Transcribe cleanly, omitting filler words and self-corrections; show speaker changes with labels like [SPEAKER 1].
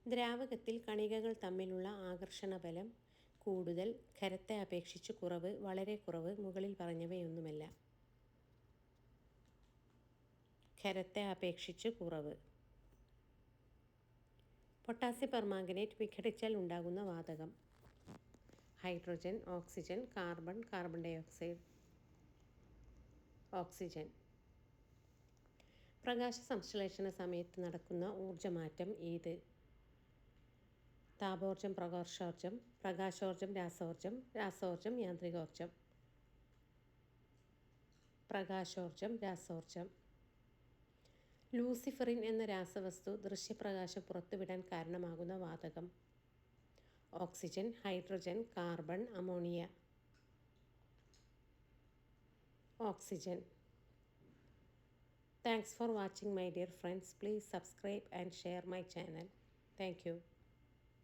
[SPEAKER 1] ദ്രാവകത്തിൽ കണികകൾ തമ്മിലുള്ള ആകർഷണബലം കൂടുതൽ, ഖരത്തെ അപേക്ഷിച്ച് കുറവ്, വളരെ കുറവ്, മുകളിൽ പറഞ്ഞവയൊന്നുമല്ല. ഖരത്തെ അപേക്ഷിച്ച് കുറവ്. പൊട്ടാസ്യം പെർമാംഗനേറ്റ് വിഘടിച്ചാൽ ഉണ്ടാകുന്ന വാതകം. Hydrogen, oxygen, carbon, carbon dioxide. Oxygen. പ്രകാശ സംശ്ലേഷണ സമയത്ത് നടക്കുന്ന ഊർജ്ജമാറ്റം ഏത്? താപോർജ്ജം, പ്രകാശോർജ്ജം, പ്രകാശോർജ്ജം, രാസോർജ്ജം, രാസോർജ്ജം, യാന്ത്രികോർജ്ജം. പ്രകാശോർജ്ജം, രാസോർജ്ജം. ലൂസിഫറിൻ എന്ന രാസവസ്തു ദൃശ്യപ്രകാശം പുറത്തുവിടാൻ കാരണമാകുന്ന വാതകം. Oxygen, hydrogen, carbon, ammonia. Oxygen. Thanks for watching my dear friends. Please subscribe and share my channel. Thank you.